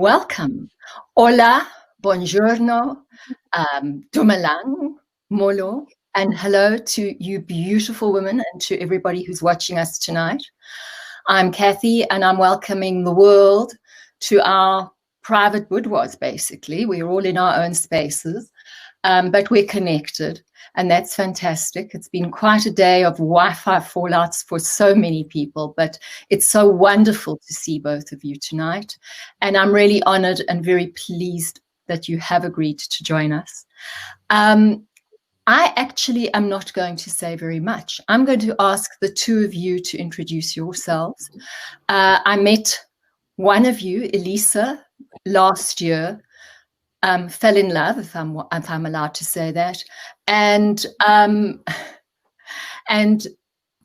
Welcome. Hola, buongiorno, dumalang, molo, and hello to you beautiful women and to everybody who's watching us tonight. I'm Kathy, and I'm welcoming the world to our private boudoirs, basically. We're all in our own spaces, but we're connected, and that's fantastic. It's been quite a day of Wi-Fi fallouts for so many people, but it's so wonderful to see both of you tonight. And I'm really honored and very pleased that you have agreed to join us. I actually am not going to say very much. I'm going to ask the two of you to introduce yourselves. I met one of you, Elisa, last year, fell in love, if I'm allowed to say that, and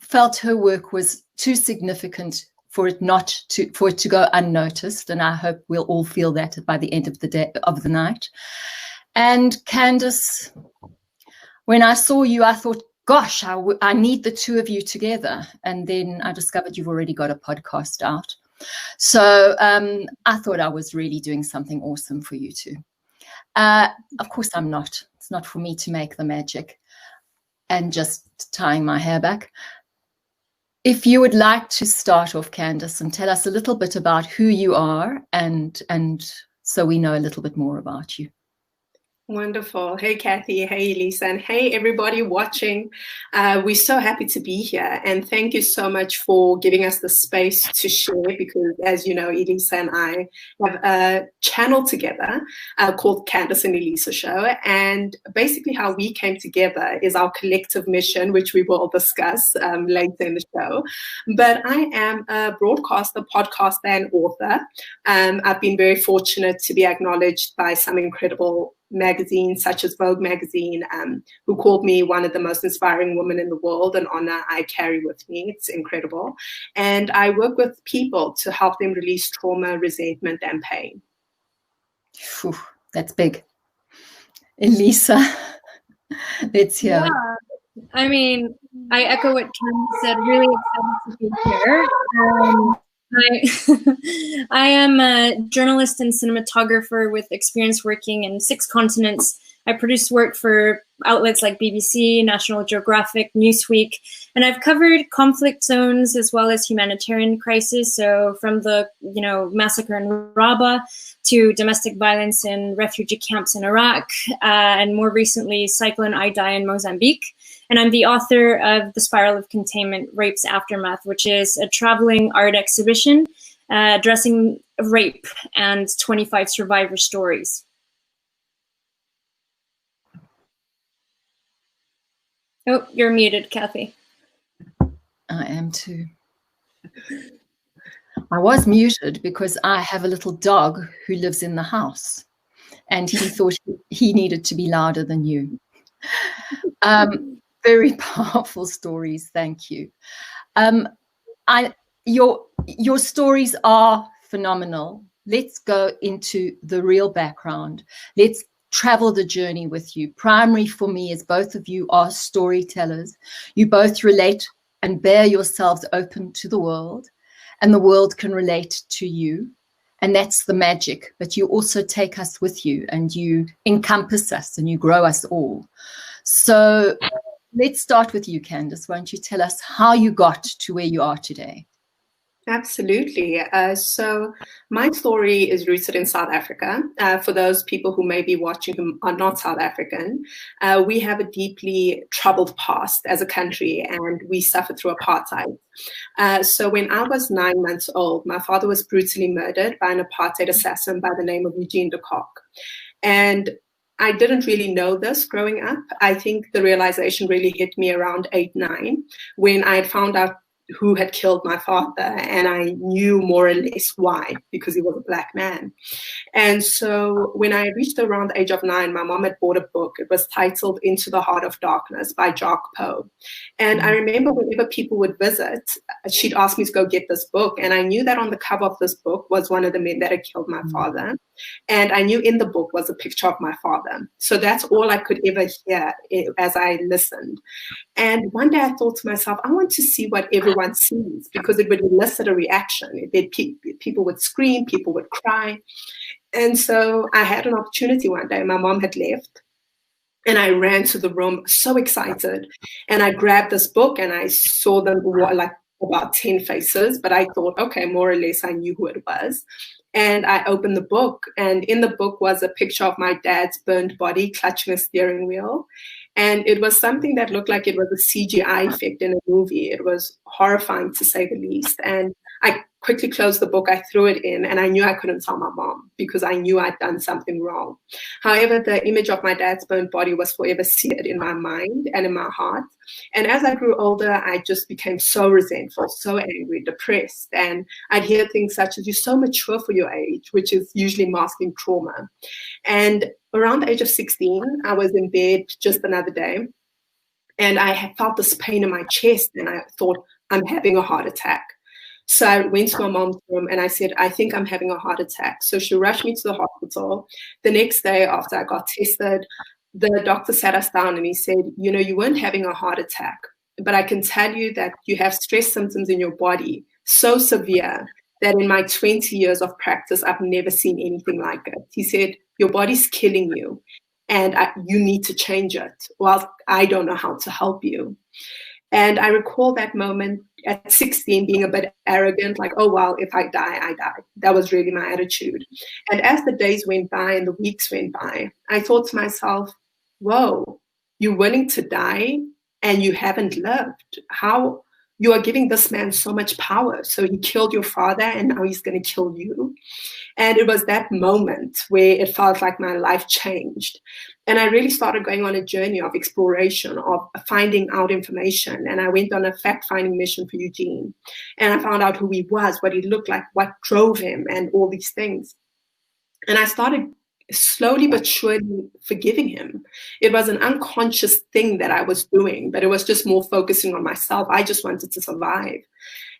felt her work was too significant for it to go unnoticed. And I hope we'll all feel that by the end of the night. And Candice, when I saw you, I thought, gosh, I need the two of you together. And then I discovered you've already got a podcast out. So I thought I was really doing something awesome for you two. Of course I'm not. It's not for me to make the magic and just tying my hair back. If you would like to start off, Candice, and tell us a little bit about who you are and so we know a little bit more about you. Wonderful. Hey, Kathy. Hey, Elisa. And hey, everybody watching. We're so happy to be here. And thank you so much for giving us the space to share, because as you know, Elisa and I have a channel together called Candice and Elisa Show. And basically how we came together is our collective mission, which we will discuss later in the show. But I am a broadcaster, podcaster, and author. I've been very fortunate to be acknowledged by some incredible magazines such as Vogue magazine, who called me one of the most inspiring women in the world, an honor I carry with me. It's incredible. And I work with people to help them release trauma, resentment, and pain. Whew, that's big. Elisa, let's hear. Yeah, I mean, I echo what Candice said. Really excited to be here. I am a journalist and cinematographer with experience working in 6 continents. I produce work for outlets like BBC, National Geographic, Newsweek, and I've covered conflict zones as well as humanitarian crisis. So from the massacre in Rabah to domestic violence in refugee camps in Iraq, and more recently Cyclone Idai in Mozambique. And I'm the author of The Spiral of Containment, Rape's Aftermath, which is a traveling art exhibition addressing rape and 25 survivor stories. Oh, you're muted, Kathy. I am too. I was muted because I have a little dog who lives in the house, and he thought he needed to be louder than you. Very powerful stories. Thank you. Your stories are phenomenal. Let's go into the real background. Let's travel the journey with you. Primary for me is both of you are storytellers. You both relate and bear yourselves open to the world, and the world can relate to you. And that's the magic. But you also take us with you, and you encompass us, and you grow us all. So let's start with you, Candice. Why don't you tell us how you got to where you are today? Absolutely. So my story is rooted in South Africa. For those people who may be watching who are not South African, we have a deeply troubled past as a country, and we suffered through apartheid. So when I was 9 months old, my father was brutally murdered by an apartheid assassin by the name of Eugene de Kock. And I didn't really know this growing up. I think the realization really hit me around 8, 9, when I had found out who had killed my father, and I knew more or less why, because he was a Black man. And so when I reached around the age of 9, my mom had bought a book. It was titled Into the Heart of Darkness by Jacques Poe. And I remember whenever people would visit, she'd ask me to go get this book. And I knew that on the cover of this book was one of the men that had killed my father. And I knew in the book was a picture of my father. So that's all I could ever hear as I listened. And one day I thought to myself, I want to see what everyone sees, because it would elicit a reaction. People would scream, people would cry. And so I had an opportunity one day. My mom had left. And I ran to the room, so excited. And I grabbed this book and I saw them like about 10 faces. But I thought, okay, more or less I knew who it was. And I opened the book. And in the book was a picture of my dad's burned body clutching a steering wheel. And it was something that looked like it was a CGI effect in a movie. It was horrifying, to say the least. And I quickly closed the book, I threw it in, and I knew I couldn't tell my mom because I knew I'd done something wrong. However, the image of my dad's burned body was forever seared in my mind and in my heart. And as I grew older, I just became so resentful, so angry, depressed. And I'd hear things such as, "You're so mature for your age," which is usually masking trauma. And around the age of 16, I was in bed just another day, and I had felt this pain in my chest, and I thought, I'm having a heart attack. So I went to my mom's room and I said, "I think I'm having a heart attack." So she rushed me to the hospital. The next day after I got tested, the doctor sat us down and he said, "You weren't having a heart attack, but I can tell you that you have stress symptoms in your body so severe that in my 20 years of practice, I've never seen anything like it." He said, "Your body's killing you and you need to change it. Well, I don't know how to help you." And I recall that moment at 16 being a bit arrogant, like, "Oh, well, if I die, I die." That was really my attitude. And as the days went by and the weeks went by, I thought to myself, whoa, you're willing to die and you haven't lived. How? You are giving this man so much power. So he killed your father and now he's going to kill you. And it was that moment where it felt like my life changed. And I really started going on a journey of exploration, of finding out information. And I went on a fact-finding mission for Eugene. And I found out who he was, what he looked like, what drove him, and all these things. And I started slowly but surely forgiving him. It was an unconscious thing that I was doing, but it was just more focusing on myself. I just wanted to survive.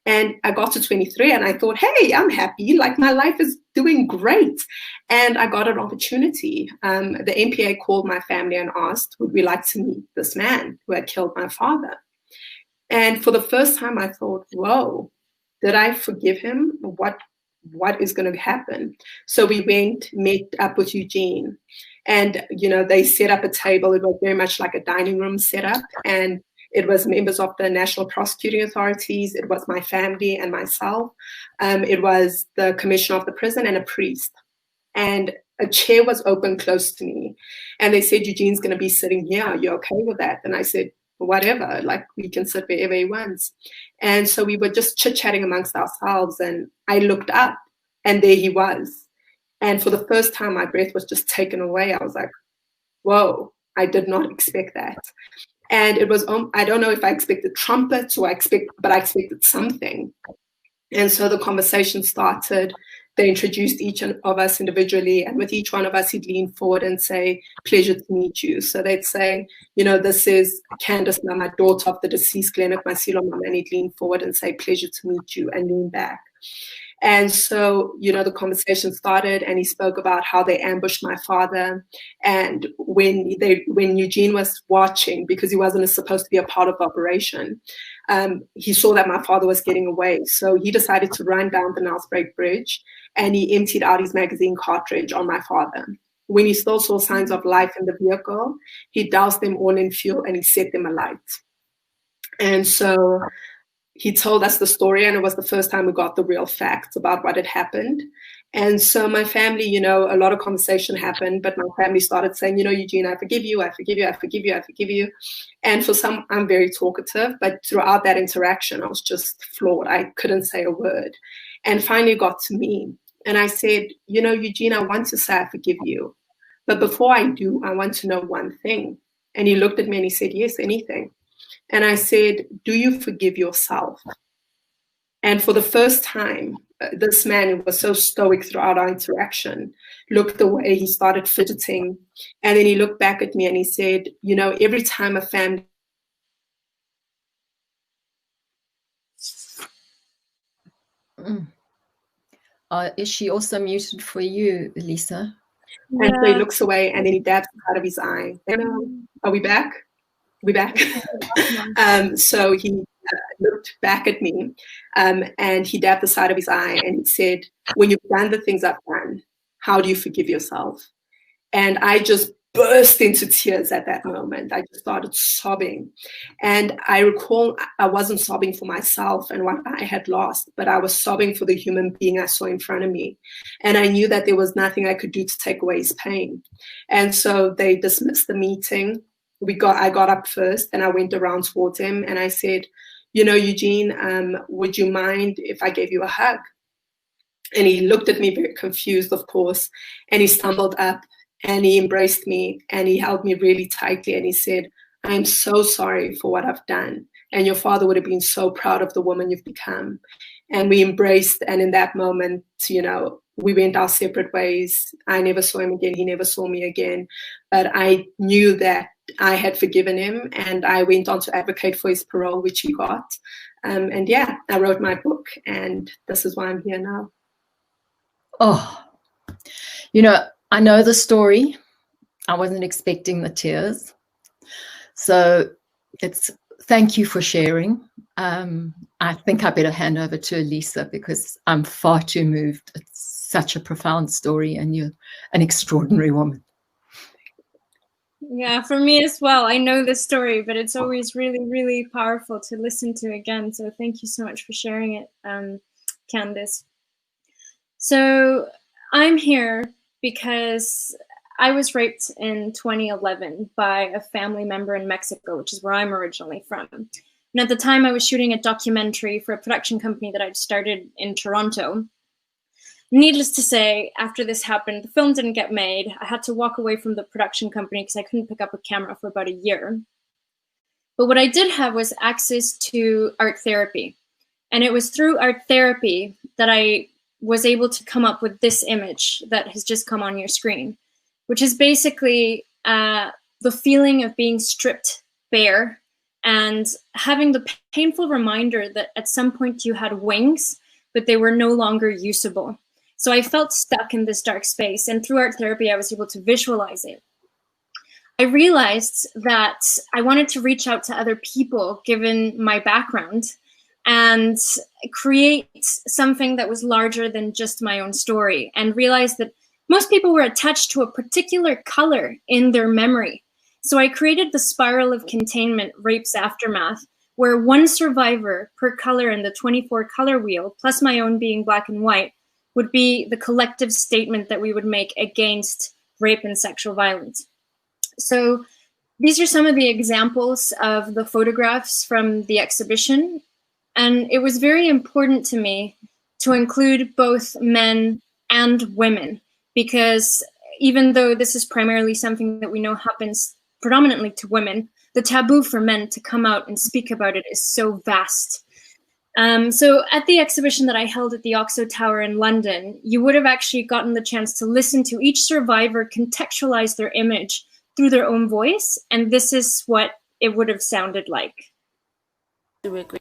And I got to 23 and I thought, hey, I'm happy. Like, my life is doing great. And I got an opportunity. The MPA called my family and asked, would we like to meet this man who had killed my father? And for the first time, I thought, whoa, did I forgive him? What is going to happen? So we met up with Eugene, and, they set up a table. It was very much like a dining room setup, and it was members of the National Prosecuting Authorities. It was my family and myself. It was the commissioner of the prison and a priest. And a chair was open close to me. And they said, Eugene's going to be sitting here. Are you okay with that? And I said, whatever, like, we can sit wherever he wants. And so we were just chit-chatting amongst ourselves, and I looked up and there he was. And for the first time, my breath was just taken away. I was like, whoa, I did not expect that. And it was, I don't know if I expected trumpets but I expected something. And so the conversation started. They introduced each of us individually, and with each one of us, he'd lean forward and say, "Pleasure to meet you." So they'd say, "This is Candice, my daughter of the deceased Glenn Masilo," and he'd lean forward and say, "Pleasure to meet you," and lean back. And so, the conversation started, and he spoke about how they ambushed my father. And when Eugene was watching, because he wasn't supposed to be a part of the operation, he saw that my father was getting away. So he decided to run down the Nelspruit Bridge, and he emptied out his magazine cartridge on my father. When he still saw signs of life in the vehicle, he doused them all in fuel and he set them alight. And so he told us the story, and it was the first time we got the real facts about what had happened. And so my family, a lot of conversation happened, but my family started saying, Eugene, I forgive you, I forgive you, I forgive you, I forgive you. And for some, I'm very talkative, but throughout that interaction, I was just floored. I couldn't say a word. And finally it got to me. And I said, Eugene, I want to say I forgive you. But before I do, I want to know one thing. And he looked at me and he said, yes, anything. And I said, do you forgive yourself? And for the first time, this man, who was so stoic throughout our interaction, looked away. He started fidgeting. And then he looked back at me and he said, every time a family... Is she also muted for you, Elisa? And so he looks away and then he dabs out of his eye. Are we back? We back? So he looked back at me and he dabbed the side of his eye and he said, when you've done the things I've done, how do you forgive yourself? And I just burst into tears at that moment. I just started sobbing. And I recall I wasn't sobbing for myself and what I had lost, but I was sobbing for the human being I saw in front of me. And I knew that there was nothing I could do to take away his pain. And so they dismissed the meeting. I got up first and I went around towards him and I said, you know, Eugene, would you mind if I gave you a hug? And he looked at me very confused, of course, and he stumbled up and he embraced me and he held me really tightly and he said, I'm so sorry for what I've done. And your father would have been so proud of the woman you've become. And we embraced, and in that moment, you know, we went our separate ways. I never saw him again. He never saw me again. But I knew that I had forgiven him, and I went on to advocate for his parole, which he got. And yeah, I wrote my book, and this is why I'm here now. Oh, you know, I know the story. I wasn't expecting the tears. So thank you for sharing. I think I better hand over to Elisa because I'm far too moved. It's such a profound story and you're an extraordinary woman. Yeah, for me as well. I know this story, but it's always really, really powerful to listen to again. So thank you so much for sharing it, Candice. So I'm here because I was raped in 2011 by a family member in Mexico, which is where I'm originally from. And at the time I was shooting a documentary for a production company that I'd started in Toronto. Needless to say, after this happened, the film didn't get made. I had to walk away from the production company because I couldn't pick up a camera for about a year. But what I did have was access to art therapy. And it was through art therapy that I was able to come up with this image that has just come on your screen, which is basically the feeling of being stripped bare and having the painful reminder that at some point you had wings, but they were no longer usable. So I felt stuck in this dark space, and through art therapy, I was able to visualize it. I realized that I wanted to reach out to other people, given my background, and create something that was larger than just my own story, and realized that most people were attached to a particular color in their memory. So I created the Spiral of Containment, Rape's Aftermath, where one survivor per color in the 24 color wheel, plus my own being black and white, would be the collective statement that we would make against rape and sexual violence. So these are some of the examples of the photographs from the exhibition. And it was very important to me to include both men and women, because even though this is primarily something that we know happens predominantly to women, the taboo for men to come out and speak about it is so vast. So at the exhibition that I held at the Oxo Tower in London, you would have actually gotten the chance to listen to each survivor contextualize their image through their own voice, and this is what it would have sounded like.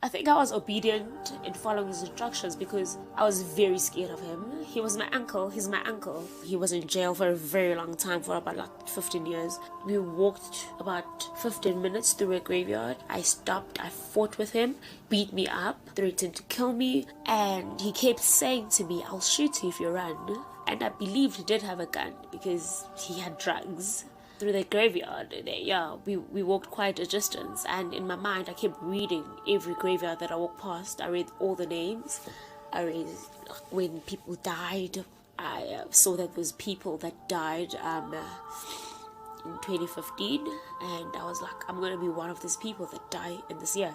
I think I was obedient in following his instructions because I was very scared of him. He was my uncle. He's my uncle. He was in jail for a very long time, for about like 15 years. We walked about 15 minutes through a graveyard. I stopped. I fought with him, beat me up, threatened to kill me, and he kept saying to me, I'll shoot you if you run. And I believed he did have a gun because he had drugs. Through the graveyard, we walked quite a distance, and in my mind I kept reading every graveyard that I walked past. I read all the names. I read when people died. I saw that there was people that died in 2015, and I was like, I'm going to be one of these people that die in this year.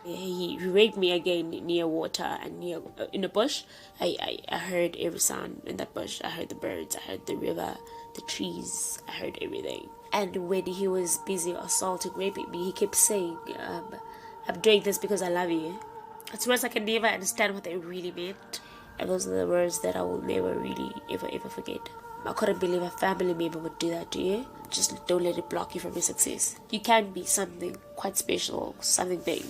He raped me again near water and near in a bush. I heard every sound in that bush. I heard the birds, I heard the river, the trees, I heard everything. And when he was busy assaulting, raping me, he kept saying, I'm doing this because I love you. It's words I can never understand what they really meant. And those are the words that I will never really ever forget. I couldn't believe a family member would do that to you. Just don't let it block you from your success. You can be something quite special, something big.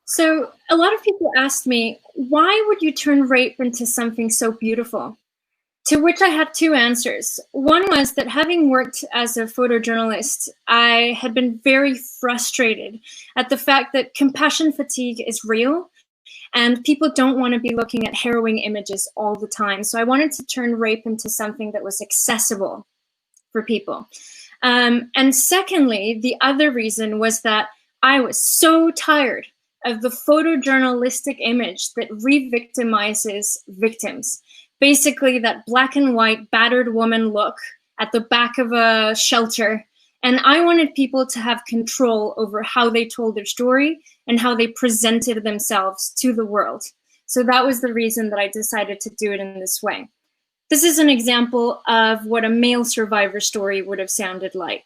So a lot of people asked me, why would you turn rape into something so beautiful? To which I had two answers. One was that having worked as a photojournalist, I had been very frustrated at the fact that compassion fatigue is real, And people don't want to be looking at harrowing images all the time. So I wanted to turn rape into something that was accessible for people. And secondly, the other reason was that I was so tired of the photojournalistic image that re-victimizes victims. Basically, that black and white battered woman look at the back of a shelter. And I wanted people to have control over how they told their story and how they presented themselves to the world. So that was the reason that I decided to do it in this way. This is an example of what a male survivor story would have sounded like.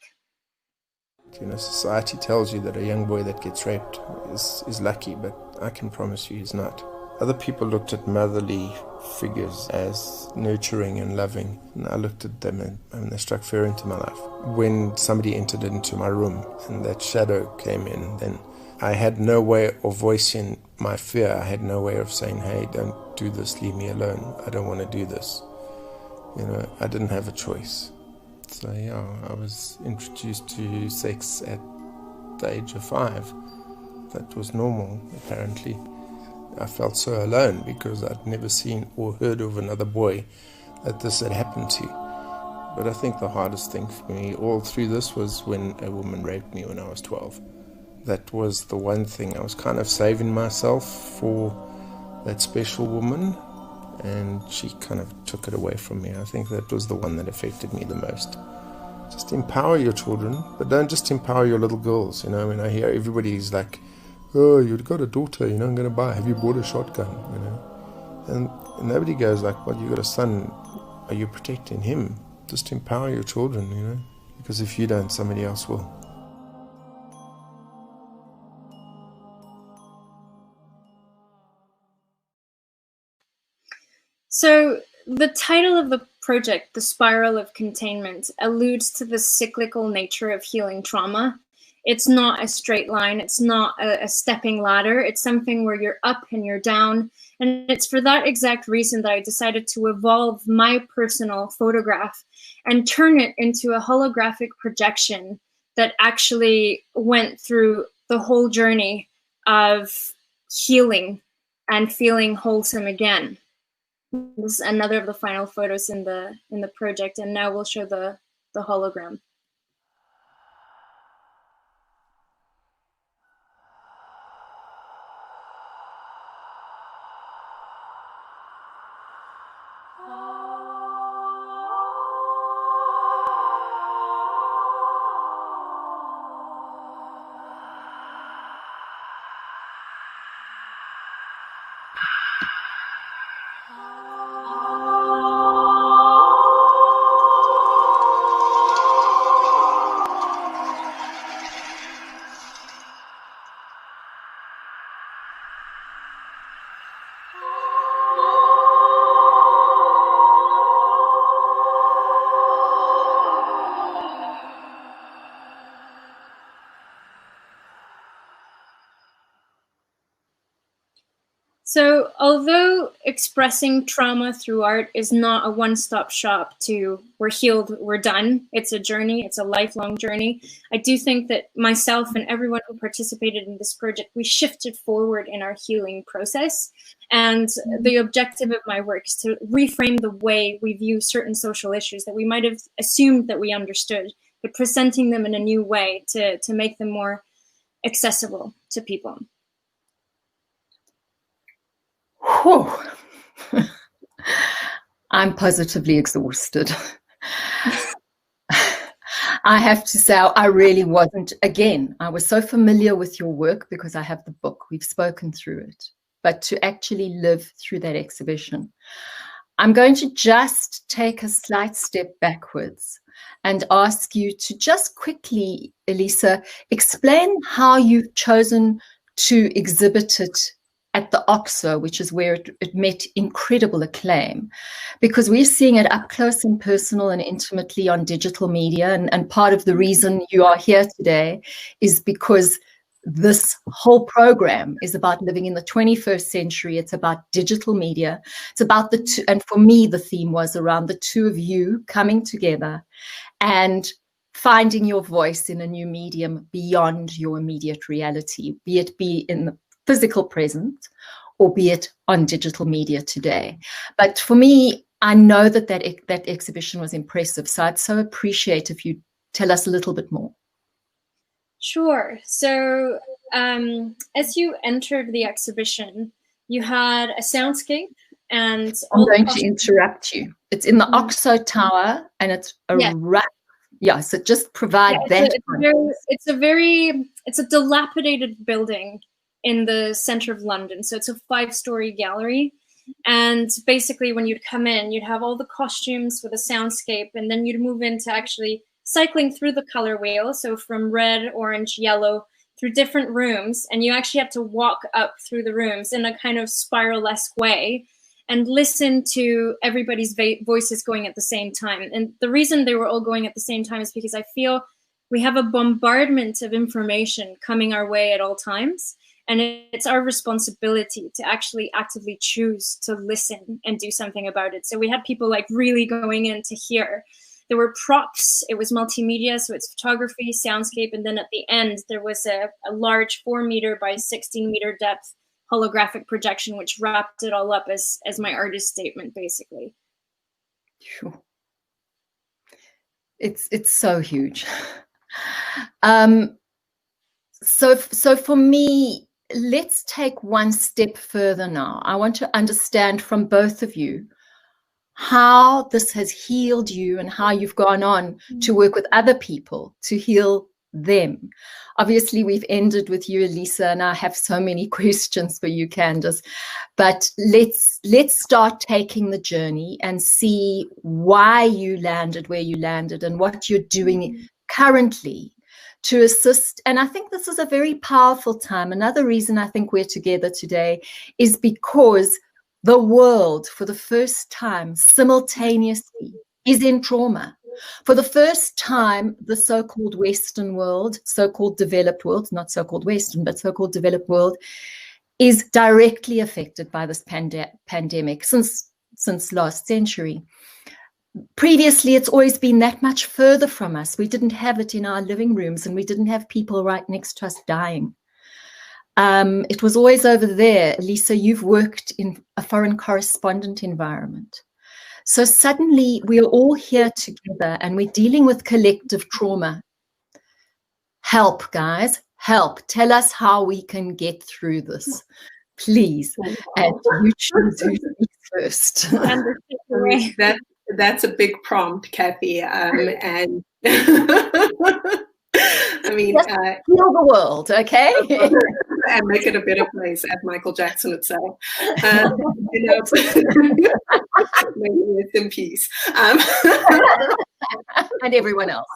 You know, society tells you that a young boy that gets raped is lucky, but I can promise you he's not. Other people looked at motherly figures as nurturing and loving, and I looked at them and they struck fear into my life. When somebody entered into my room and that shadow came in, then I had no way of voicing my fear. I had no way of saying, hey, don't do this, leave me alone, I don't want to do this. You know, I didn't have a choice. So yeah, I was introduced to sex at the age of 5. That was normal, apparently. I felt so alone because I'd never seen or heard of another boy that this had happened to. But I think the hardest thing for me all through this was when a woman raped me when I was 12. That was the one thing. I was kind of saving myself for that special woman, and she kind of took it away from me. I think that was the one that affected me the most. Just empower your children, but don't just empower your little girls. You know, when I hear everybody's like, oh, you've got a daughter, you know, I'm going to buy, have you bought a shotgun, you know? And nobody goes like, well, you got a son, are you protecting him? Just empower your children, you know, because if you don't, somebody else will. So the title of the project, The Spiral of Containment, alludes to the cyclical nature of healing trauma. It's not a straight line. It's not a stepping ladder. It's something where you're up and you're down. And it's for that exact reason that I decided to evolve my personal photograph and turn it into a holographic projection that actually went through the whole journey of healing and feeling wholesome again. This is another of the final photos in the project, and now we'll show the hologram. So although expressing trauma through art is not a one-stop shop to we're healed, we're done, it's a journey, it's a lifelong journey, I do think that myself and everyone who participated in this project, we shifted forward in our healing process. And the objective of my work is to reframe the way we view certain social issues that we might have assumed that we understood, but presenting them in a new way to make them more accessible to people. Whew. I'm positively exhausted. I have to say, I really wasn't. Again, I was so familiar with your work because I have the book. We've spoken through it. But to actually live through that exhibition, I'm going to just take a slight step backwards and ask you to just quickly, Elisa, explain how you've chosen to exhibit it at the OXO, which is where it met incredible acclaim, because we're seeing it up close and personal and intimately on digital media. And part of the reason you are here today is because this whole program is about living in the 21st century. It's about digital media. It's about the two, and for me, the theme was around the two of you coming together and finding your voice in a new medium beyond your immediate reality, be it in the physical present albeit on digital media today. But for me, I know that exhibition was impressive. So I'd so appreciate if you tell us a little bit more. Sure. So as you entered the exhibition, you had a soundscape, and I'm going to interrupt you. It's in the Oxo Tower, and it's a rough. Yeah, so just provide that. It's a dilapidated building in the center of London. So it's a 5-story gallery. And basically when you'd come in, you'd have all the costumes with a soundscape, and then you'd move into actually cycling through the color wheel. So from red, orange, yellow, through different rooms. And you actually had to walk up through the rooms in a kind of spiral-esque way and listen to everybody's voices going at the same time. And the reason they were all going at the same time is because I feel we have a bombardment of information coming our way at all times. And it's our responsibility to actually actively choose to listen and do something about it. So we had people like really going in to hear. There were props, it was multimedia, so it's photography, soundscape, and then at the end, there was a large 4-meter by 16-meter depth holographic projection, which wrapped it all up as my artist statement, basically. Sure. It's so huge. So for me, let's take one step further now. I want to understand from both of you how this has healed you and how you've gone on to work with other people to heal them. Obviously, we've ended with you, Elisa, and I have so many questions for you, Candice. But let's start taking the journey and see why you landed where you landed and what you're doing currently to assist. And I think this is a very powerful time. Another reason I think we're together today is because the world, for the first time, simultaneously, is in trauma. For the first time, the so-called Western world, so-called developed world, not so-called Western, but so-called developed world, is directly affected by this pandemic since last century. Previously, it's always been that much further from us. We didn't have it in our living rooms, and we didn't have people right next to us dying. It was always over there. Elisa, you've worked in a foreign correspondent environment. So suddenly we are all here together and we're dealing with collective trauma. Help, guys, help. Tell us how we can get through this, please. And you choose who speaks first. That's a big prompt, Kathy. And I mean, heal the world, okay? And make it a better place, as Michael Jackson would say. Maybe rest in peace. And everyone else.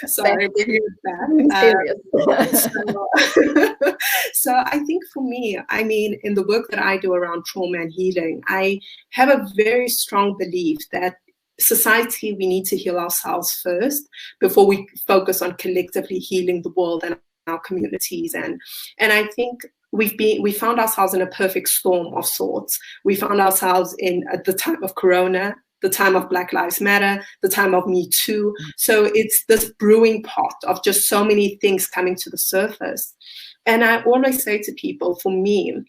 Sorry, maybe it's bad. So I think for me, I mean, in the work that I do around trauma and healing, I have a very strong belief that society, we need to heal ourselves first before we focus on collectively healing the world and our communities. And I think we found ourselves in a perfect storm of sorts. We found ourselves in at the time of Corona, the time of Black Lives Matter, the time of Me Too. So it's this brewing pot of just so many things coming to the surface. And I always say to people, for me,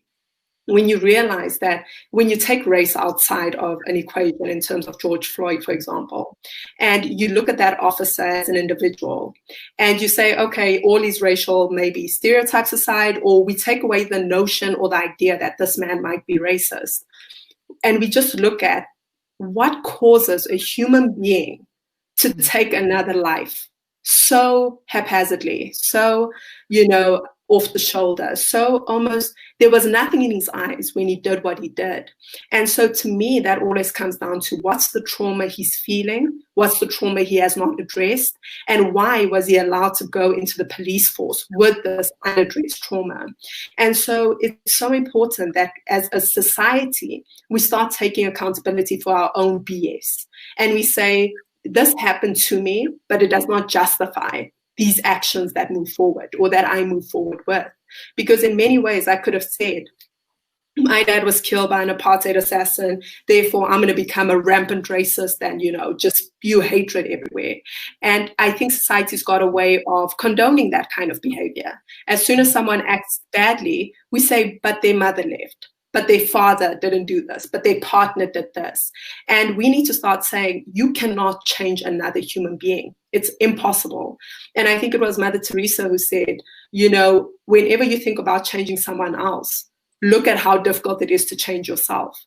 when you realize that when you take race outside of an equation in terms of George Floyd, for example, and you look at that officer as an individual and you say, okay, all these racial maybe stereotypes aside, or we take away the notion or the idea that this man might be racist. And we just look at what causes a human being to take another life so haphazardly, so, off the shoulder. So almost there was nothing in his eyes when he did what he did. And so to me, that always comes down to what's the trauma he's feeling, what's the trauma he has not addressed, and why was he allowed to go into the police force with this unaddressed trauma. And so it's so important that as a society, we start taking accountability for our own BS. And we say, this happened to me, but it does not justify these actions that move forward or that I move forward with. Because in many ways I could have said, my dad was killed by an apartheid assassin, therefore I'm going to become a rampant racist and, just spew hatred everywhere. And I think society's got a way of condoning that kind of behavior. As soon as someone acts badly, we say, but their mother left, but their father didn't do this, but their partner did this. And we need to start saying, you cannot change another human being. It's impossible. And I think it was Mother Teresa who said, whenever you think about changing someone else, look at how difficult it is to change yourself.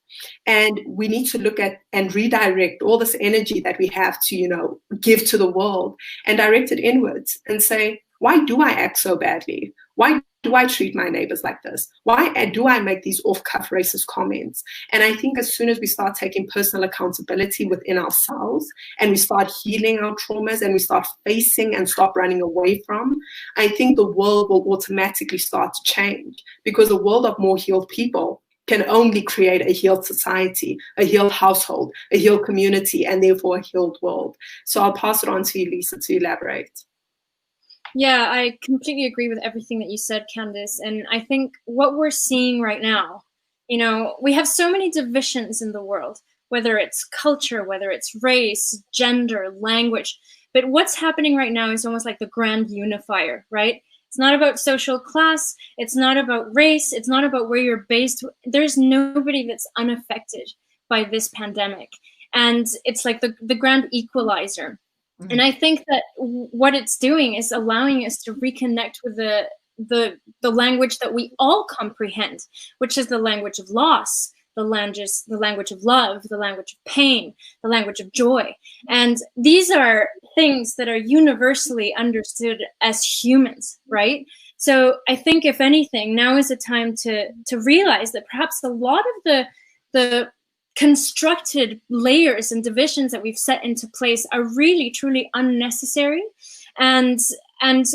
And we need to look at and redirect all this energy that we have to, give to the world and direct it inwards and say, why do I act so badly? Why do I treat my neighbors like this? Why do I make these off-cuff racist comments? And I think as soon as we start taking personal accountability within ourselves and we start healing our traumas and we start facing and stop running away from, I think the world will automatically start to change, because a world of more healed people can only create a healed society, a healed household, a healed community, and therefore a healed world. So I'll pass it on to you, Lisa, to elaborate. Yeah, I completely agree with everything that you said, Candice. And I think what we're seeing right now, we have so many divisions in the world, whether it's culture, whether it's race, gender, language. But what's happening right now is almost like the grand unifier, right? It's not about social class. It's not about race. It's not about where you're based. There's nobody that's unaffected by this pandemic. And it's like the grand equalizer. And I think that what it's doing is allowing us to reconnect with the language that we all comprehend, which is the language of loss, the language of love, the language of pain, the language of joy. And these are things that are universally understood as humans, right? So I think, if anything, now is a time to realize that perhaps a lot of the constructed layers and divisions that we've set into place are really, truly unnecessary. And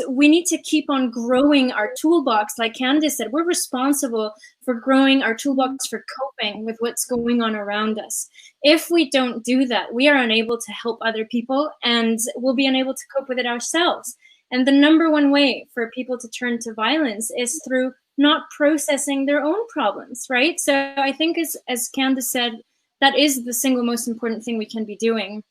we need to keep on growing our toolbox. Like Candice said, we're responsible for growing our toolbox for coping with what's going on around us. If we don't do that, we are unable to help other people, and we'll be unable to cope with it ourselves. And the number one way for people to turn to violence is through not processing their own problems, right? So I think, as Candice said, that is the single most important thing we can be doing.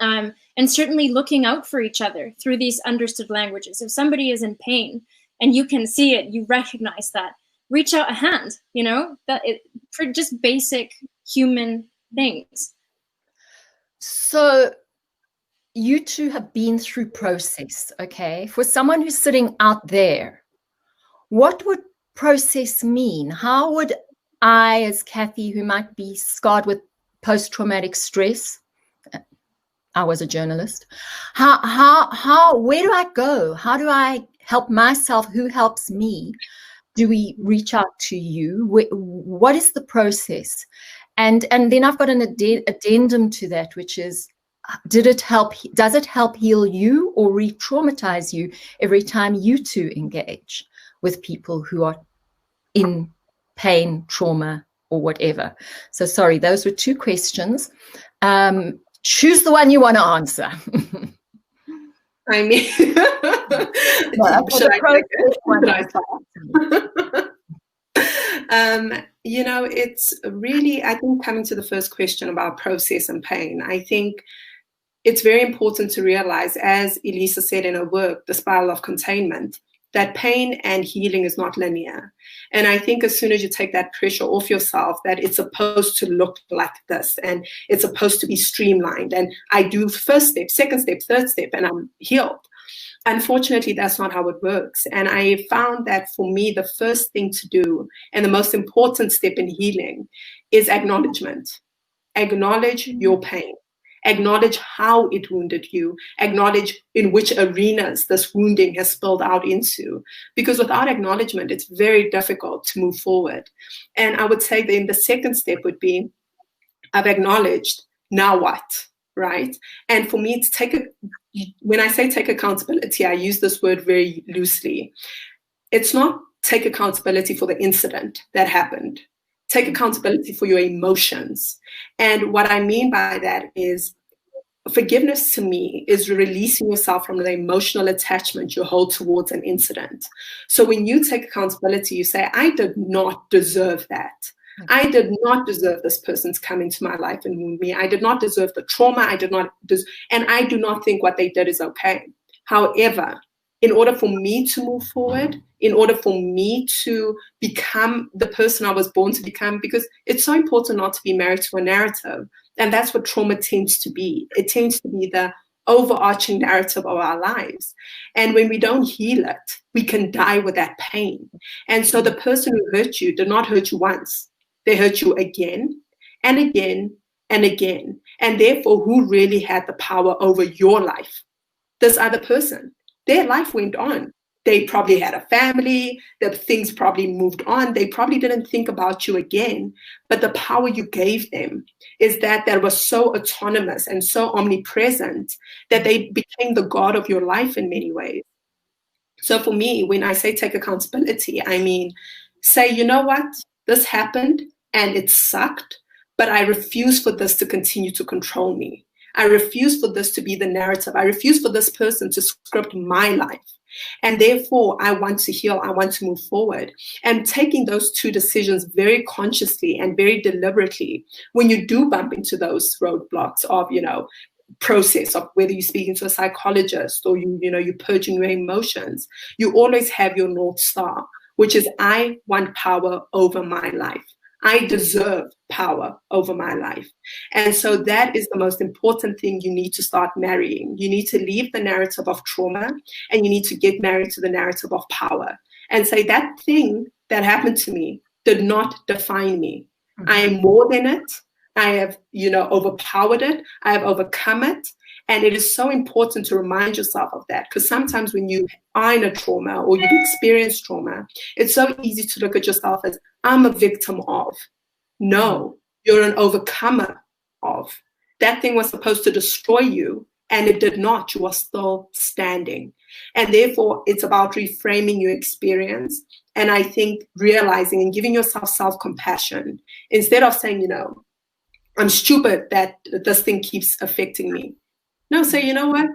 And certainly looking out for each other through these understood languages. If somebody is in pain and you can see it, you recognize that, reach out a hand, for just basic human things. So you two have been through process, okay? For someone who's sitting out there, what would process mean? How would I, as Kathy, who might be scarred with post-traumatic stress, I was a journalist, where do I go? How do I help myself? Who helps me? Do we reach out to you? What is the process? And then I've got an addendum to that, which is, does it help heal you or re-traumatize you every time you two engage with people who are in pain, trauma, or whatever? So sorry, those were two questions. Choose the one you want to answer. I mean, it's really, I think, coming to the first question about process and pain, I think it's very important to realize, as Elisa said in her work, The Spiral of Containment, that pain and healing is not linear. And I think as soon as you take that pressure off yourself, that it's supposed to look like this and it's supposed to be streamlined. And I do first step, second step, third step, and I'm healed. Unfortunately, that's not how it works. And I found that for me, the first thing to do and the most important step in healing is acknowledgement. Acknowledge your pain. Acknowledge how it wounded you. Acknowledge in which arenas this wounding has spilled out into. Because without acknowledgement, it's very difficult to move forward. And I would say then the second step would be, I've acknowledged, now what, right? And for me, when I say take accountability, I use this word very loosely. It's not take accountability for the incident that happened. Take accountability for your emotions. And what I mean by that is, forgiveness to me is releasing yourself from the emotional attachment you hold towards an incident. So when you take accountability, you say, I did not deserve that. I did not deserve this person to come into my life and wound me. I did not deserve the trauma. And I do not think what they did is okay. However, in order for me to move forward, in order for me to become the person I was born to become, because it's so important not to be married to a narrative. And that's what trauma tends to be. It tends to be the overarching narrative of our lives. And when we don't heal it, we can die with that pain. And so the person who hurt you did not hurt you once. They hurt you again and again and again. And therefore, who really had the power over your life? This other person. Their life went on. They probably had a family, the things probably moved on. They probably didn't think about you again. But the power you gave them is that was so autonomous and so omnipresent that they became the God of your life in many ways. So for me, when I say take accountability, I mean, say, you know what? This happened and it sucked, but I refuse for this to continue to control me. I refuse for this to be the narrative. I refuse for this person to script my life. And therefore, I want to heal. I want to move forward. And taking those two decisions very consciously and very deliberately, when you do bump into those roadblocks of, process of whether you're speaking to a psychologist or you're purging your emotions, you always have your North Star, which is I want power over my life. I deserve power over my life. And so that is the most important thing you need to start marrying. You need to leave the narrative of trauma and you need to get married to the narrative of power and say that thing that happened to me did not define me. Mm-hmm. I am more than it. I have, overpowered it. I have overcome it. And it is so important to remind yourself of that, because sometimes when you are in a trauma or you've experienced trauma, it's so easy to look at yourself as, I'm a victim of. No, you're an overcomer of. That thing was supposed to destroy you, and it did not. You are still standing. And therefore, it's about reframing your experience. And I think realizing and giving yourself self-compassion, instead of saying, I'm stupid that this thing keeps affecting me. No, say, you know what?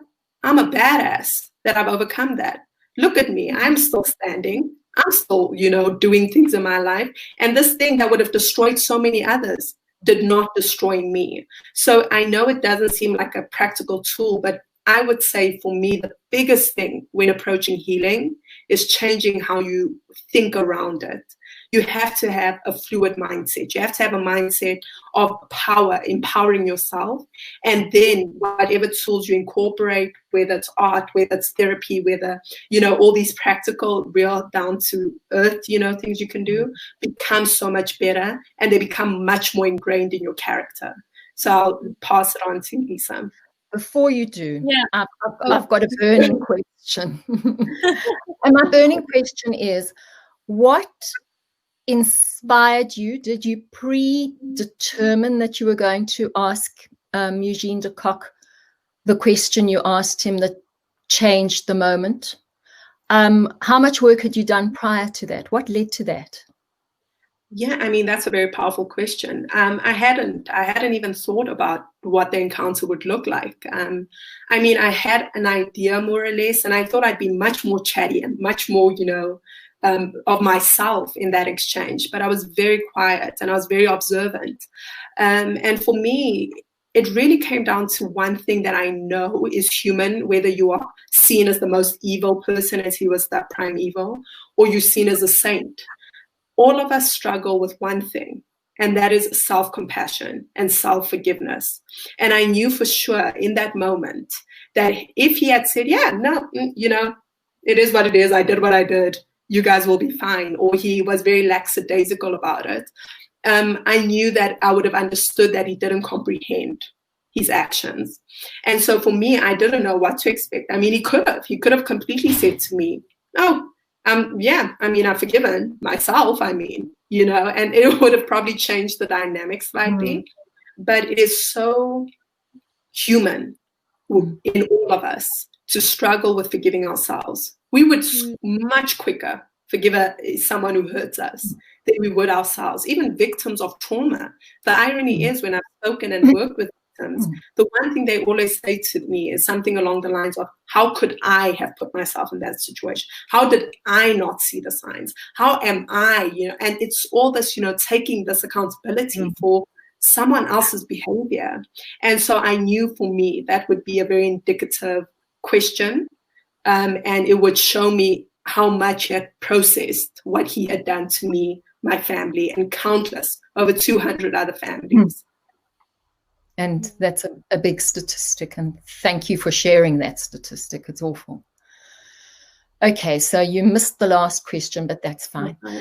I'm a badass that I've overcome that. Look at me. I'm still standing. I'm still, doing things in my life. And this thing that would have destroyed so many others did not destroy me. So I know it doesn't seem like a practical tool, but I would say for me, the biggest thing when approaching healing is changing how you think around it. You have to have a fluid mindset. You have to have a mindset of power, empowering yourself. And then whatever tools you incorporate, whether it's art, whether it's therapy, whether, all these practical, real down to earth, things you can do, become so much better and they become much more ingrained in your character. So I'll pass it on to Elisa. Before you do, I've got a burning question. And my burning question is, what inspired you? Did you predetermine that you were going to ask Eugene de Kock the question you asked him that changed the moment? How much work had you done prior to that? What led to that? Yeah, that's a very powerful question. I hadn't even thought about what the encounter would look like. I had an idea more or less, and I thought I'd be much more chatty and much more, of myself in that exchange. But I was very quiet and I was very observant. And for me, it really came down to one thing that I know is human, whether you are seen as the most evil person, as he was that prime evil, or you're seen as a saint. All of us struggle with one thing, and that is self-compassion and self-forgiveness. And I knew for sure in that moment that if he had said, it is what it is, I did what I did, you guys will be fine, or he was very lackadaisical about it, I knew that I would have understood that he didn't comprehend his actions. And so for me, I didn't know what to expect. He could have completely said to me, I've forgiven myself, and it would have probably changed the dynamic slightly. Mm-hmm. But it is so human in all of us to struggle with forgiving ourselves. We would much quicker forgive someone who hurts us than we would ourselves, even victims of trauma. The irony is, when I've spoken and worked with victims, the one thing they always say to me is something along the lines of, how could I have put myself in that situation? How did I not see the signs? How am I, and it's all this, taking this accountability for someone else's behavior. And so I knew for me that would be a very indicative question, and it would show me how much he had processed what he had done to me, my family, and countless, over 200 other families. And that's a big statistic, and thank you for sharing that statistic. It's awful. Okay, so you missed the last question, but that's fine. What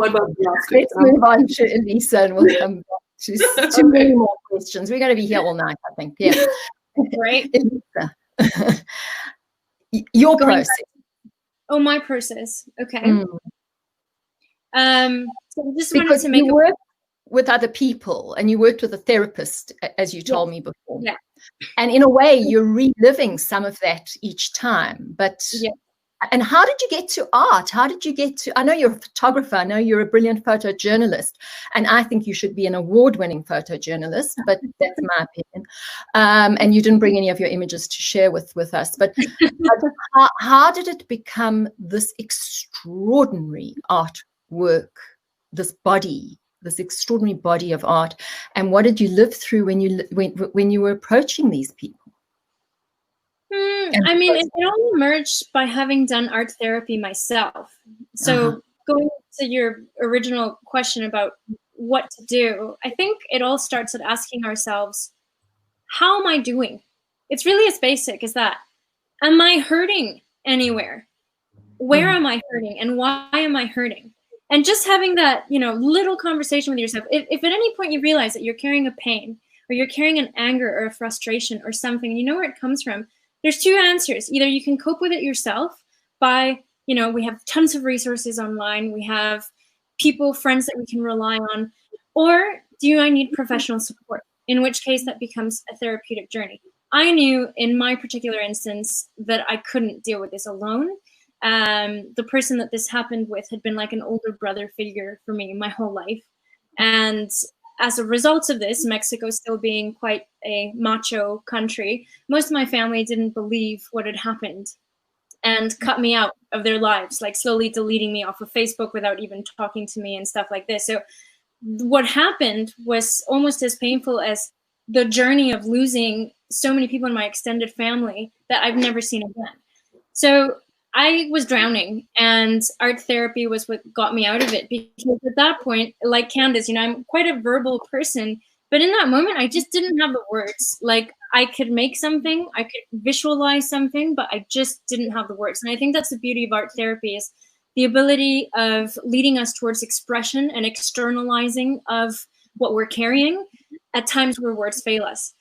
about the last question? Let's move on to Elisa, and we'll come back to many more questions. We're going to be here all night, I think. Yeah. Right. Elisa, your process. Oh, my process. Okay. So I just wanted Because to make you work with other people and you worked with a therapist, as you told me before. Yeah. And in a way, you're reliving some of that each time. But and how did you get to art? How did you get to? I know you're a photographer. I know you're a brilliant photojournalist, and I think you should be an award-winning photojournalist. But that's my opinion. And you didn't bring any of your images to share with us. But how did it become this extraordinary artwork, this extraordinary body of art? And what did you live through when you were approaching these people? I mean, it all emerged by having done art therapy myself. So going to your original question about what to do, I think it all starts at asking ourselves, how am I doing? It's really as basic as that. Am I hurting anywhere? Where am I hurting, and why am I hurting? And just having that, little conversation with yourself. If at any point you realize that you're carrying a pain, or you're carrying an anger or a frustration or something, you know where it comes from, there's two answers. Either you can cope with it yourself by, we have tons of resources online. We have people, friends that we can rely on. Or do I need professional support? In which case that becomes a therapeutic journey. I knew in my particular instance that I couldn't deal with this alone. The person that this happened with had been like an older brother figure for me my whole life. And as a result of this, Mexico still being quite a macho country, most of my family didn't believe what had happened and cut me out of their lives, like slowly deleting me off of Facebook without even talking to me and stuff like this. So what happened was almost as painful as the journey of losing so many people in my extended family that I've never seen again. So I was drowning, and art therapy was what got me out of it, because at that point, like Candice, I'm quite a verbal person, but in that moment, I just didn't have the words. Like, I could make something, I could visualize something, but I just didn't have the words. And I think that's the beauty of art therapy, is the ability of leading us towards expression and externalizing of what we're carrying at times where words fail us.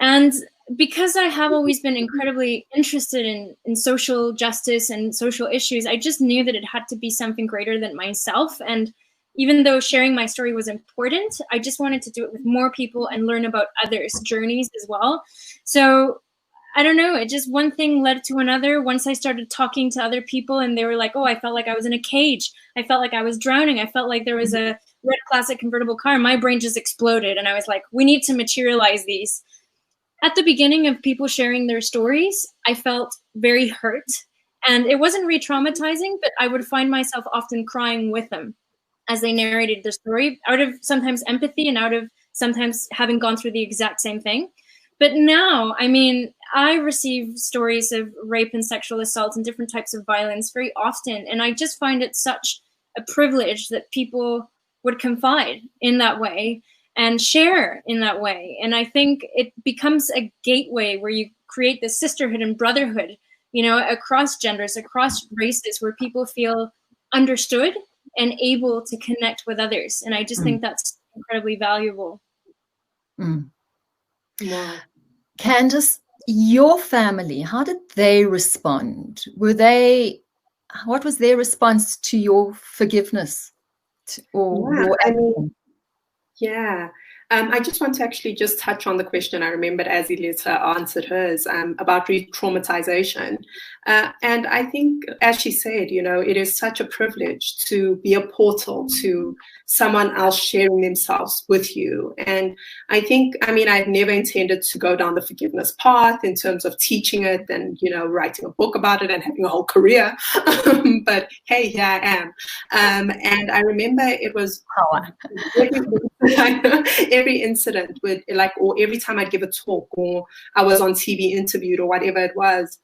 And because I have always been incredibly interested in social justice and social issues, I just knew that it had to be something greater than myself. And even though sharing my story was important, I just wanted to do it with more people and learn about others' journeys as well. So I don't know, it just one thing led to another. Once I started talking to other people and they were like, oh, I felt like I was in a cage. I felt like I was drowning. I felt like there was a red classic convertible car. My brain just exploded. And I was like, we need to materialize these. At the beginning of people sharing their stories, I felt very hurt. And it wasn't re-traumatizing, but I would find myself often crying with them as they narrated their story, out of sometimes empathy and out of sometimes having gone through the exact same thing. But now, I mean, I receive stories of rape and sexual assault and different types of violence very often. And I just find it such a privilege that people would confide in that way and share in that way. And I think it becomes a gateway where you create this sisterhood and brotherhood, across genders, across races, where people feel understood and able to connect with others. And I just think that's incredibly valuable. Wow. Candice, your family, how did they respond? What was their response to your forgiveness? I just want to actually just touch on the question I remembered as Elisa answered hers about re-traumatization. And I think, as she said, it is such a privilege to be a portal to someone else sharing themselves with you. And I think, I've never intended to go down the forgiveness path in terms of teaching it and, writing a book about it and having a whole career. But hey, here I am. And I remember it was every incident with or every time I'd give a talk or I was on TV interviewed or whatever it was,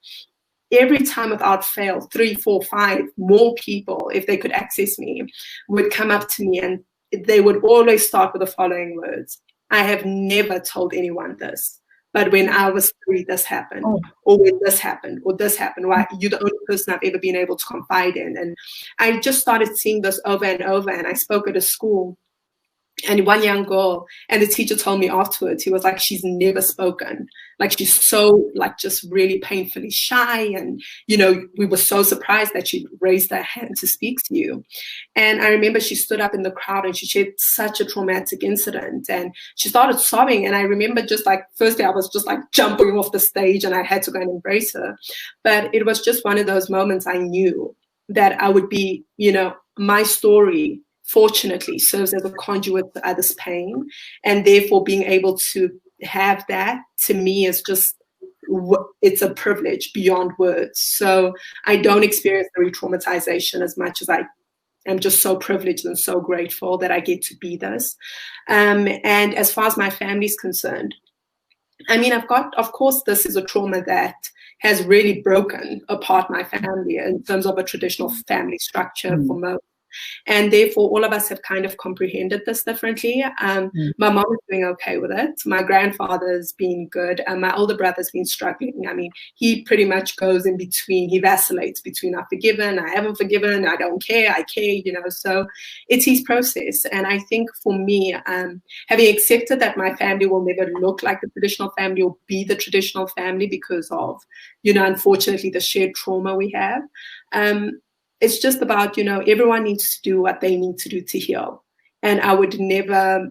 every time without fail, 3, 4, 5 more people, if they could access me, would come up to me and they would always start with the following words: I have never told anyone this, but when I was 3, this happened, or when this happened, or this happened. Why, you're the only person I've ever been able to confide in. And I just started seeing this over and over. And I spoke at a school, and one young girl, and the teacher told me afterwards, he was like, she's never spoken. Like, she's so, just really painfully shy. And, we were so surprised that she raised her hand to speak to you. And I remember she stood up in the crowd and she shared such a traumatic incident. And she started sobbing. And I remember firstly, I was just jumping off the stage and I had to go and embrace her. But it was just one of those moments I knew that I would be, my story fortunately serves as a conduit to others' pain, and therefore being able to have that, to me, is just, it's a privilege beyond words. So I don't experience the re-traumatization as much as I am just so privileged and so grateful that I get to be this. And as far as my family is concerned, I've got, of course, this is a trauma that has really broken apart my family in terms of a traditional family structure for most. And therefore, all of us have kind of comprehended this differently. My mom is doing okay with it. My grandfather's been good. My older brother's been struggling. He pretty much goes in between. He vacillates between I've forgiven, I haven't forgiven, I don't care, I care, So it's his process. And I think for me, having accepted that my family will never look like the traditional family or be the traditional family because of, unfortunately, the shared trauma we have, it's just about, everyone needs to do what they need to do to heal. And I would never,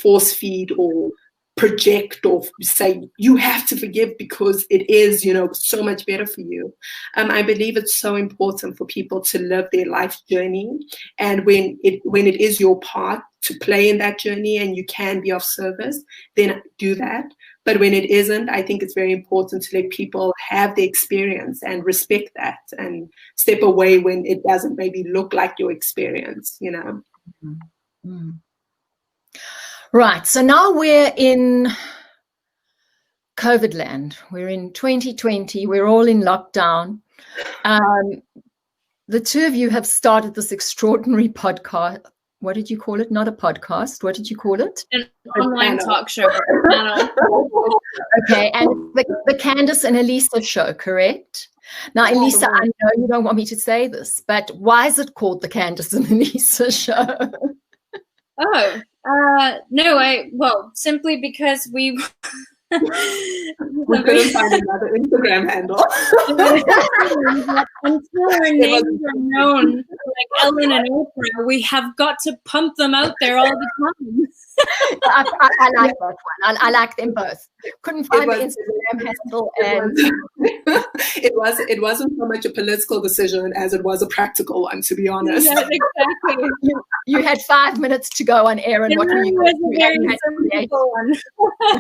force feed or project or say, you have to forgive because it is, so much better for you. I believe it's so important for people to live their life journey. And when it is your part to play in that journey and you can be of service, then do that. But when it isn't, I think it's very important to let people have the experience and respect that and step away when it doesn't maybe look like your experience, Mm-hmm. Right. So now we're in COVID land. We're in 2020. We're all in lockdown. The two of you have started this extraordinary podcast. What did you call it? Not a podcast. What did you call it? An online talk show. Okay, and the Candice and Elisa show, correct? Now, Elisa, I know you don't want me to say this, but why is it called the Candice and Elisa show? No, simply because we couldn't find another Instagram handle. Until our names are known, like Ellen and Oprah, we have got to pump them out there all the time. I like that one. I like them both. Couldn't find the Instagram handle, and it wasn't so much a political decision as it was a practical one, to be honest. Yeah, exactly. You had 5 minutes to go on air, and what were you going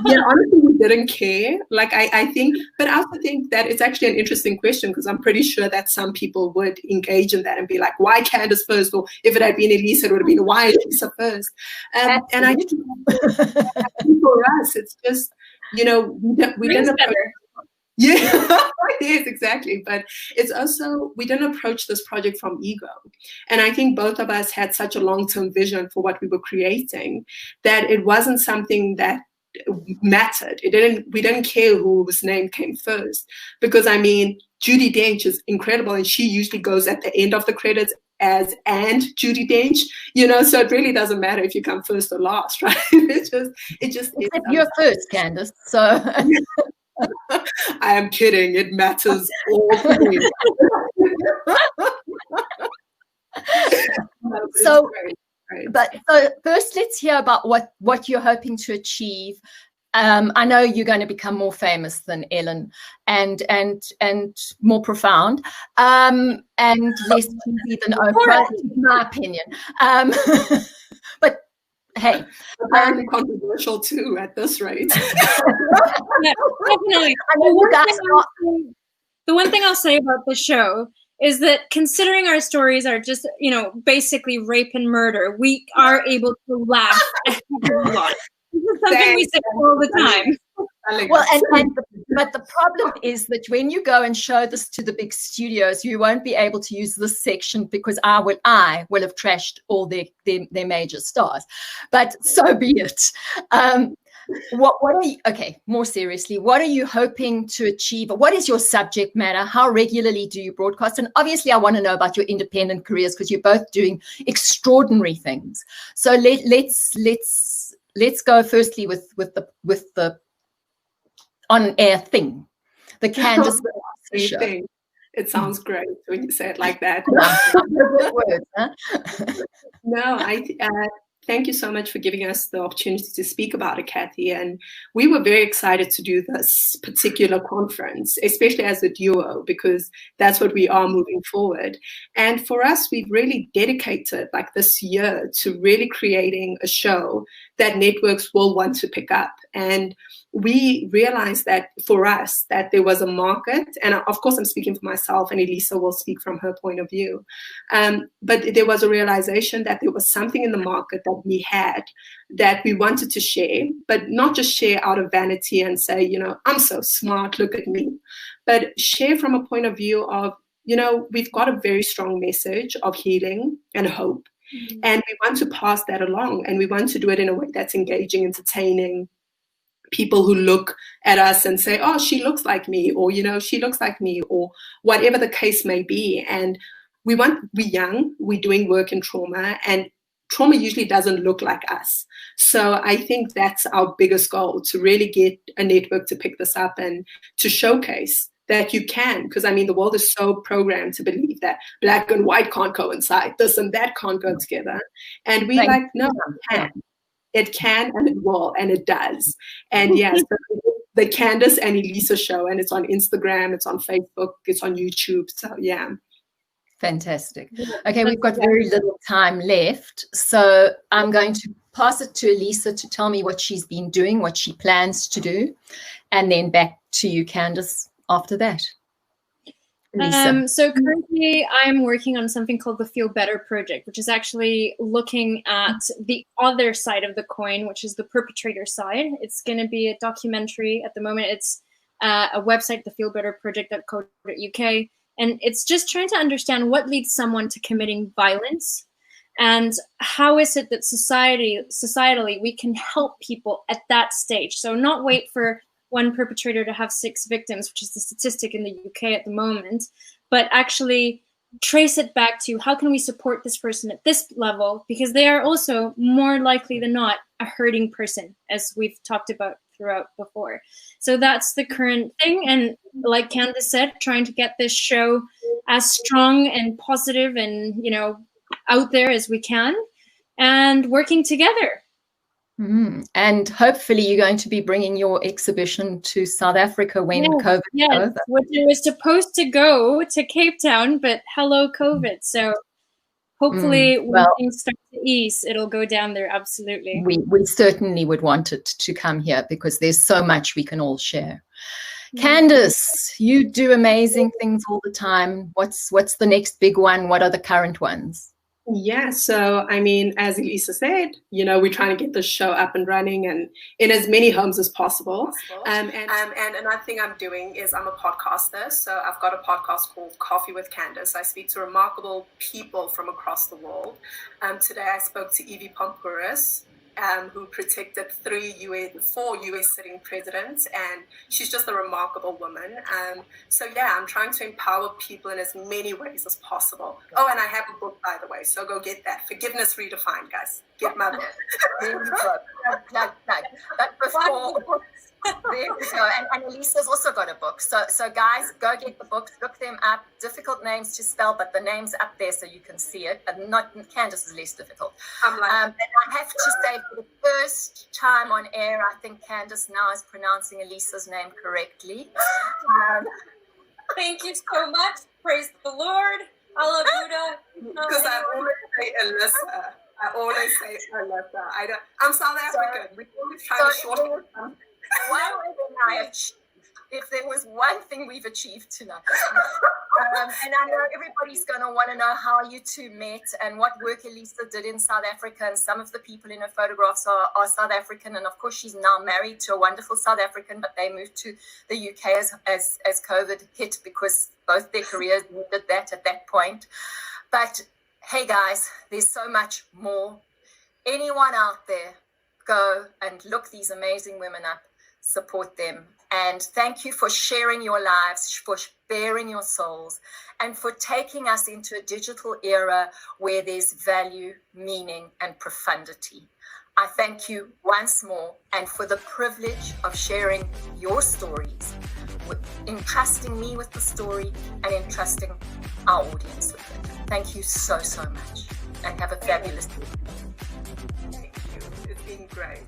Yeah, honestly, we didn't care. I think, but I also think that it's actually an interesting question because I'm pretty sure that some people would engage in that and be like, why Candice first? Or if it had been Elisa, it would have been, why Elisa first? And I think for us, it's just, we didn't approach. Yeah, yes, exactly. But it's also, we didn't approach this project from ego. And I think both of us had such a long-term vision for what we were creating that it wasn't something that mattered. We didn't care whose name came first. Because Judi Dench is incredible and she usually goes at the end of the credits as and Judi Dench, so it really doesn't matter if you come first or last, right? It just is. You're first, Candice. So I am kidding. It matters all three. So first, let's hear about what you're hoping to achieve I know you're going to become more famous than Ellen and more profound and less cheesy than Oprah, in my opinion. But hey, controversial too at this rate. Yeah, definitely. The one thing I'll say about the show is that considering our stories are just, basically rape and murder, we are able to laugh a lot. This is something we say all the time. Well, but the problem is that when you go and show this to the big studios, you won't be able to use this section because I will have trashed all their major stars. But so be it. What are you, okay, more seriously, what are you hoping to achieve? What is your subject matter? How regularly do you broadcast? And obviously I want to know about your independent careers because you're both doing extraordinary things. So let's go firstly with the on-air thing, the Candice show. Thing. It sounds great when you say it like that. Words, huh? No, thank you so much for giving us the opportunity to speak about it, Kathy. And we were very excited to do this particular conference, especially as a duo, because that's what we are moving forward. And for us, we've really dedicated like this year to really creating a show that networks will want to pick up. And we realized that for us, that there was a market, and of course I'm speaking for myself and Elisa will speak from her point of view. But there was a realization that there was something in the market that we had that we wanted to share, but not just share out of vanity and say, I'm so smart, look at me, but share from a point of view of, we've got a very strong message of healing and hope. Mm-hmm. And we want to pass that along, and we want to do it in a way that's engaging, entertaining. People who look at us and say, oh, she looks like me, or, she looks like me, or whatever the case may be. And we're young, we're doing work in trauma, and trauma usually doesn't look like us. So I think that's our biggest goal, to really get a network to pick this up and to showcase that you can, because the world is so programmed to believe that black and white can't coincide, this and that can't go together. And we no, it can. It can, and it will, and it does. And yes, the Candice and Elisa show, and it's on Instagram, it's on Facebook, it's on YouTube. So yeah. Fantastic. Okay, we've got very little time left. So I'm going to pass it to Elisa to tell me what she's been doing, what she plans to do, and then back to you, Candice, after that. So currently I'm working on something called the Feel Better Project, which is actually looking at the other side of the coin, which is the perpetrator side. It's going to be a documentary. At the moment, it's a website, thefeelbetterproject.co.uk. And it's just trying to understand what leads someone to committing violence, and how is it that societally we can help people at that stage. So not wait for one perpetrator to have 6 victims, which is the statistic in the UK at the moment, but actually trace it back to how can we support this person at this level, because they are also more likely than not a hurting person, as we've talked about throughout before. So that's the current thing. And like Candice said, trying to get this show as strong and positive and, out there as we can, and working together. And hopefully you're going to be bringing your exhibition to South Africa when COVID is over. Which it was supposed to go to Cape Town, but hello COVID. So hopefully when things start to ease, it'll go down there. Absolutely. We certainly would want it to come here because there's so much we can all share. Candice, you do amazing things all the time. What's the next big one? What are the current ones? Yeah, so as Elisa said, we're trying to get this show up and running and in as many homes as possible. And another thing I'm doing is I'm a podcaster. So I've got a podcast called Coffee with Candice. I speak to remarkable people from across the world. Today I spoke to Evie Pompouris, who protected 4 US sitting presidents, and she's just a remarkable woman. So yeah, I'm trying to empower people in as many ways as possible. Oh, and I have a book, by the way, so go get that. Forgiveness Redefined, guys. Get my book. That was all. Very So, and Elisa's also got a book. So guys, go get the books, look them up. Difficult names to spell, but the name's up there so you can see it. And not Candice is less difficult. I'm like, and I have to say, for the first time on air, I think Candice now is pronouncing Elisa's name correctly. Thank you so much. Praise the Lord. Allah Buddha. because I always say Elisa. I'm South African. We always try to shorten it. If there was one thing we've achieved tonight. And I know everybody's going to want to know how you two met and what work Elisa did in South Africa. And some of the people in her photographs are South African. And of course, she's now married to a wonderful South African, but they moved to the UK as COVID hit because both their careers needed that at that point. But hey, guys, there's so much more. Anyone out there, go and look these amazing women up, support them. And thank you for sharing your lives, for bearing your souls, and for taking us into a digital era where there's value, meaning, and profundity. I thank you once more, and for the privilege of sharing your stories, entrusting me with the story and entrusting our audience with it. Thank you so, so much, and have a fabulous day. Thank you. It's been great.